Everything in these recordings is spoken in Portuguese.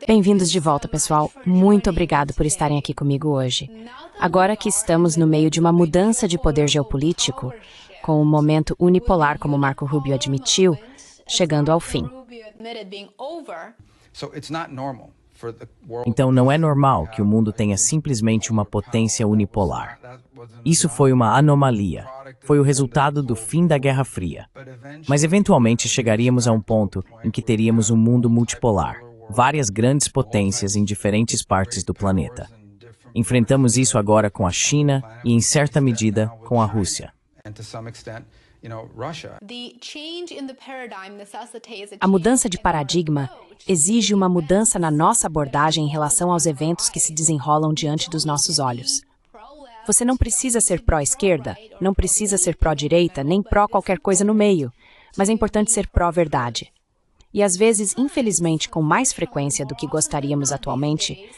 Bem-vindos de volta, pessoal. Muito obrigado por estarem aqui comigo hoje. Agora que estamos no meio de uma mudança de poder geopolítico, com um momento unipolar, como Marco Rubio admitiu, chegando ao fim. Então não é normal que o mundo tenha simplesmente uma potência unipolar. Isso foi uma anomalia. Foi o resultado do fim da Guerra Fria. Mas eventualmente chegaríamos a um ponto em que teríamos um mundo multipolar, várias grandes potências em diferentes partes do planeta. Enfrentamos isso agora com a China e, em certa medida, com a Rússia. A mudança de paradigma exige uma mudança na nossa abordagem em relação aos eventos que se desenrolam diante dos nossos olhos. Você não precisa ser pró-esquerda, não precisa ser pró-direita, nem pró qualquer coisa no meio, mas é importante ser pró-verdade. E às vezes, infelizmente, com mais frequência do que gostaríamos atualmente,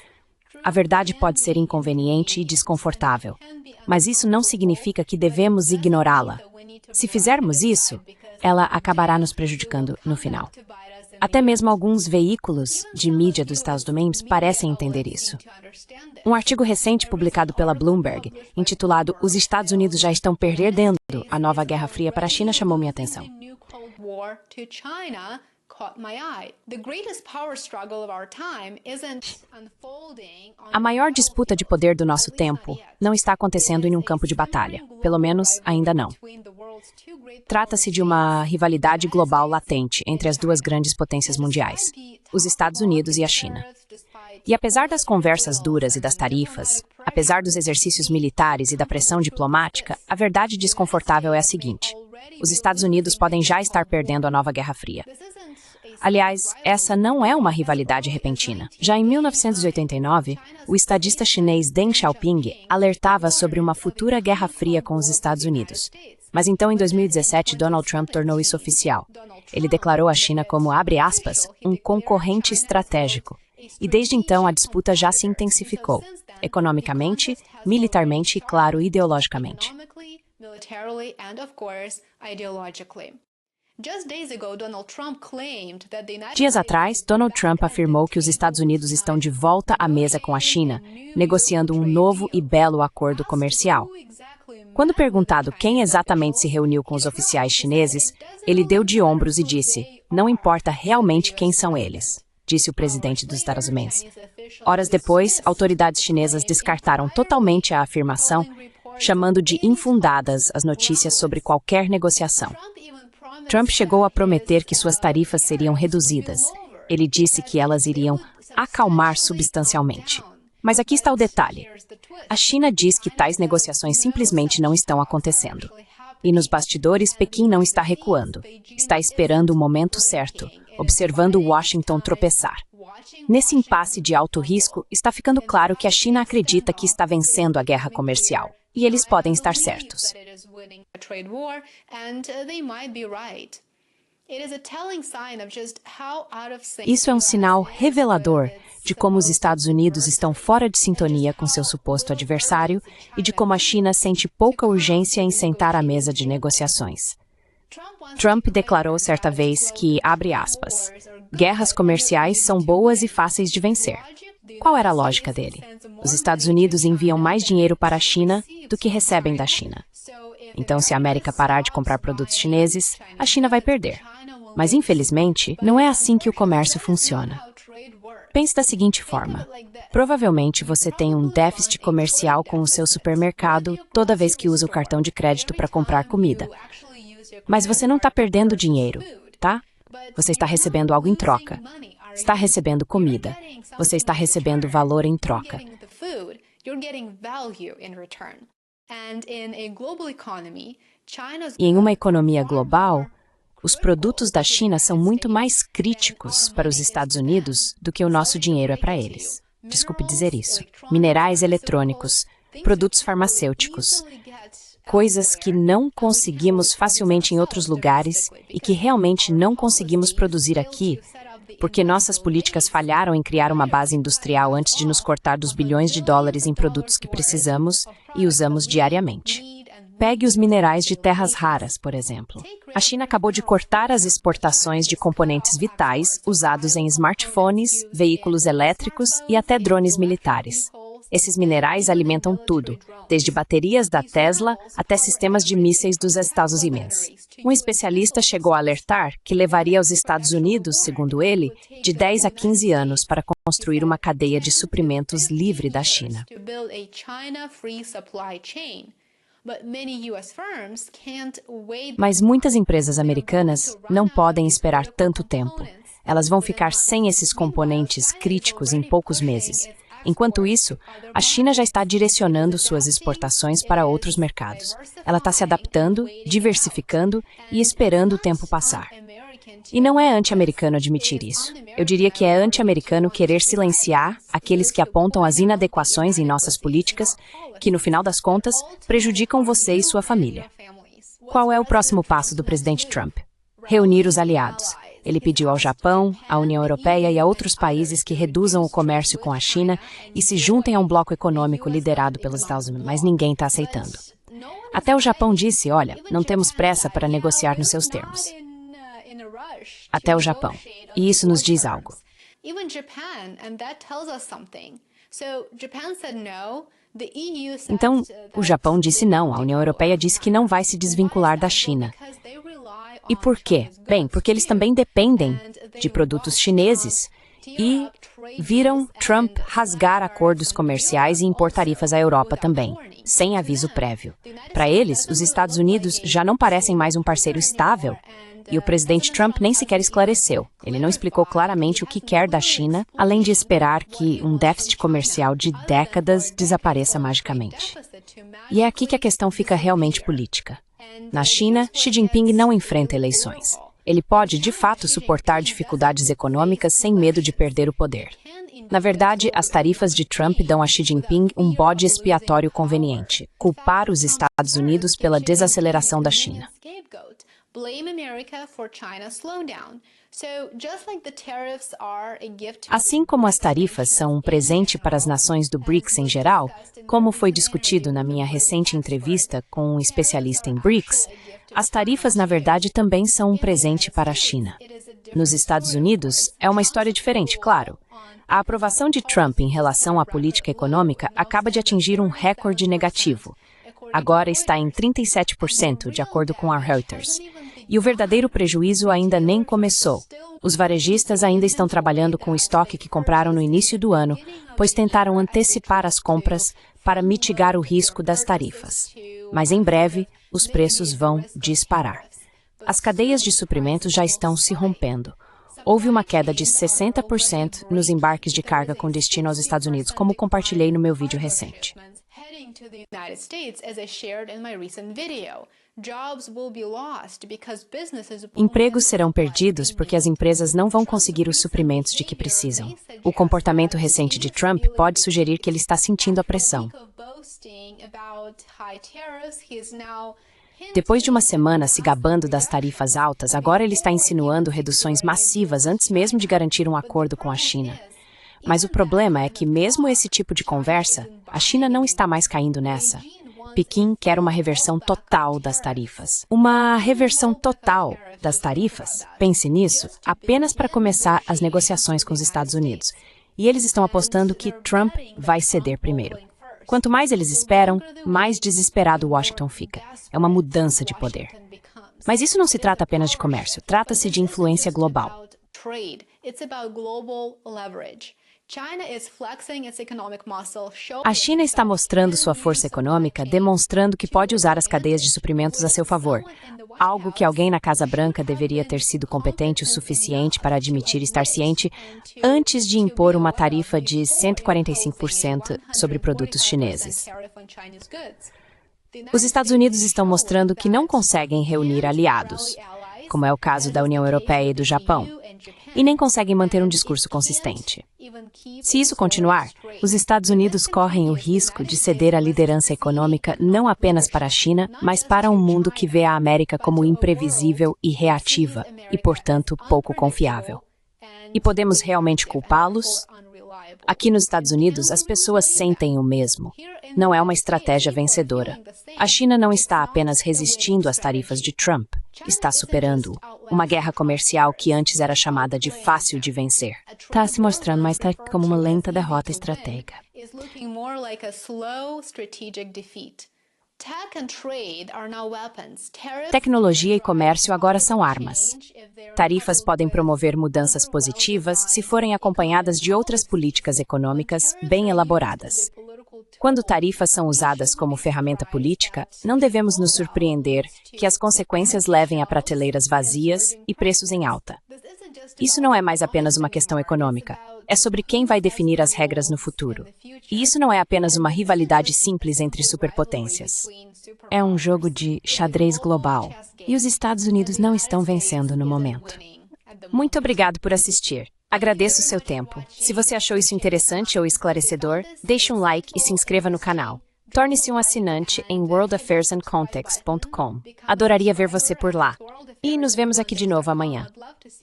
a verdade pode ser inconveniente e desconfortável. Mas isso não significa que devemos ignorá-la. Se fizermos isso, ela acabará nos prejudicando no final. Até mesmo alguns veículos de mídia dos Estados Unidos parecem entender isso. Um artigo recente publicado pela Bloomberg, intitulado "Os Estados Unidos já estão perdendo a nova Guerra Fria para a China", chamou minha atenção. A maior disputa de poder do nosso tempo não está acontecendo em um campo de batalha, pelo menos ainda não. Trata-se de uma rivalidade global latente entre as duas grandes potências mundiais, os Estados Unidos e a China. E apesar das conversas duras e das tarifas, apesar dos exercícios militares e da pressão diplomática, a verdade desconfortável é a seguinte: os Estados Unidos podem já estar perdendo a nova Guerra Fria. Aliás, essa não é uma rivalidade repentina. Já em 1989, o estadista chinês Deng Xiaoping alertava sobre uma futura Guerra Fria com os Estados Unidos. Mas então, em 2017, Donald Trump tornou isso oficial. Ele declarou a China como, abre aspas, um concorrente estratégico. E desde então a disputa já se intensificou, economicamente, militarmente e, claro, ideologicamente. Dias atrás, Donald Trump afirmou que os Estados Unidos estão de volta à mesa com a China, negociando um novo e belo acordo comercial. Quando perguntado quem exatamente se reuniu com os oficiais chineses, ele deu de ombros e disse: "Não importa realmente quem são eles", disse o presidente dos Estados Unidos. Horas depois, autoridades chinesas descartaram totalmente a afirmação, chamando de infundadas as notícias sobre qualquer negociação. Trump chegou a prometer que suas tarifas seriam reduzidas. Ele disse que elas iriam acalmar substancialmente. Mas aqui está o detalhe. A China diz que tais negociações simplesmente não estão acontecendo. E nos bastidores, Pequim não está recuando. Está esperando o momento certo, observando Washington tropeçar. Nesse impasse de alto risco, está ficando claro que a China acredita que está vencendo a guerra comercial. E eles podem estar certos. Isso é um sinal revelador de como os Estados Unidos estão fora de sintonia com seu suposto adversário e de como a China sente pouca urgência em sentar à mesa de negociações. Trump declarou certa vez que, abre aspas, guerras comerciais são boas e fáceis de vencer. Qual era a lógica dele? Os Estados Unidos enviam mais dinheiro para a China do que recebem da China. Então, se a América parar de comprar produtos chineses, a China vai perder. Mas, infelizmente, não é assim que o comércio funciona. Pense da seguinte forma. Provavelmente você tem um déficit comercial com o seu supermercado toda vez que usa o cartão de crédito para comprar comida. Mas você não está perdendo dinheiro, tá? Você está recebendo algo em troca. Está recebendo comida. Você está recebendo valor em troca. E em uma economia global, os produtos da China são muito mais críticos para os Estados Unidos do que o nosso dinheiro é para eles. Desculpe dizer isso. Minerais eletrônicos, produtos farmacêuticos, coisas que não conseguimos facilmente em outros lugares e que realmente não conseguimos produzir aqui, porque nossas políticas falharam em criar uma base industrial antes de nos cortar dos bilhões de dólares em produtos que precisamos e usamos diariamente. Pegue os minerais de terras raras, por exemplo. A China acabou de cortar as exportações de componentes vitais usados em smartphones, veículos elétricos e até drones militares. Esses minerais alimentam tudo, desde baterias da Tesla até sistemas de mísseis dos Estados Unidos. Um especialista chegou a alertar que levaria aos Estados Unidos, segundo ele, de 10 a 15 anos para construir uma cadeia de suprimentos livre da China. Mas muitas empresas americanas não podem esperar tanto tempo. Elas vão ficar sem esses componentes críticos em poucos meses. Enquanto isso, a China já está direcionando suas exportações para outros mercados. Ela está se adaptando, diversificando e esperando o tempo passar. E não é anti-americano admitir isso. Eu diria que é anti-americano querer silenciar aqueles que apontam as inadequações em nossas políticas, que, no final das contas, prejudicam você e sua família. Qual é o próximo passo do presidente Trump? Reunir os aliados. Ele pediu ao Japão, à União Europeia e a outros países que reduzam o comércio com a China e se juntem a um bloco econômico liderado pelos Estados Unidos, mas ninguém está aceitando. Até o Japão disse, olha, não temos pressa para negociar nos seus termos. Até o Japão. E isso nos diz algo. Então, o Japão disse não, a União Europeia disse que não vai se desvincular da China. E por quê? Bem, porque eles também dependem de produtos chineses e viram Trump rasgar acordos comerciais e impor tarifas à Europa também, sem aviso prévio. Para eles, os Estados Unidos já não parecem mais um parceiro estável e o presidente Trump nem sequer esclareceu. Ele não explicou claramente o que quer da China, além de esperar que um déficit comercial de décadas desapareça magicamente. E é aqui que a questão fica realmente política. Na China, Xi Jinping não enfrenta eleições. Ele pode, de fato, suportar dificuldades econômicas sem medo de perder o poder. Na verdade, as tarifas de Trump dão a Xi Jinping um bode expiatório conveniente: culpar os Estados Unidos pela desaceleração da China. Assim como as tarifas são um presente para as nações do BRICS em geral, como foi discutido na minha recente entrevista com um especialista em BRICS, as tarifas, na verdade, também são um presente para a China. Nos Estados Unidos, é uma história diferente, claro. A aprovação de Trump em relação à política econômica acaba de atingir um recorde negativo. Agora está em 37%, de acordo com a Reuters. E o verdadeiro prejuízo ainda nem começou. Os varejistas ainda estão trabalhando com o estoque que compraram no início do ano, pois tentaram antecipar as compras para mitigar o risco das tarifas. Mas em breve, os preços vão disparar. As cadeias de suprimentos já estão se rompendo. Houve uma queda de 60% nos embarques de carga com destino aos Estados Unidos, como compartilhei no meu vídeo recente. Empregos serão perdidos porque as empresas não vão conseguir os suprimentos de que precisam. O comportamento recente de Trump pode sugerir que ele está sentindo a pressão. Depois de uma semana se gabando das tarifas altas, agora ele está insinuando reduções massivas antes mesmo de garantir um acordo com a China. Mas o problema é que, mesmo esse tipo de conversa, a China não está mais caindo nessa. Pequim quer uma reversão total das tarifas. Uma reversão total das tarifas? Pense nisso, apenas para começar as negociações com os Estados Unidos. E eles estão apostando que Trump vai ceder primeiro. Quanto mais eles esperam, mais desesperado Washington fica. É uma mudança de poder. Mas isso não se trata apenas de comércio, trata-se de influência global. A China está mostrando sua força econômica, demonstrando que pode usar as cadeias de suprimentos a seu favor, algo que alguém na Casa Branca deveria ter sido competente o suficiente para admitir estar ciente antes de impor uma tarifa de 145% sobre produtos chineses. Os Estados Unidos estão mostrando que não conseguem reunir aliados, como é o caso da União Europeia e do Japão, e nem conseguem manter um discurso consistente. Se isso continuar, os Estados Unidos correm o risco de ceder a liderança econômica não apenas para a China, mas para um mundo que vê a América como imprevisível e reativa, e, portanto, pouco confiável. E podemos realmente culpá-los? Aqui nos Estados Unidos, as pessoas sentem o mesmo. Não é uma estratégia vencedora. A China não está apenas resistindo às tarifas de Trump, está superando-o. Uma guerra comercial que antes era chamada de fácil de vencer. Está se mostrando mais tarde como uma lenta derrota estratégica. Tecnologia e comércio agora são armas. Tarifas podem promover mudanças positivas se forem acompanhadas de outras políticas econômicas bem elaboradas. Quando tarifas são usadas como ferramenta política, não devemos nos surpreender que as consequências levem a prateleiras vazias e preços em alta. Isso não é mais apenas uma questão econômica, é sobre quem vai definir as regras no futuro. E isso não é apenas uma rivalidade simples entre superpotências. É um jogo de xadrez global, e os Estados Unidos não estão vencendo no momento. Muito obrigado por assistir. Agradeço o seu tempo. Se você achou isso interessante ou esclarecedor, deixe um like e se inscreva no canal. Torne-se um assinante em worldaffairsandcontext.com. Adoraria ver você por lá. E nos vemos aqui de novo amanhã.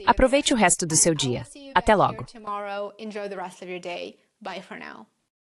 Aproveite o resto do seu dia. Até logo.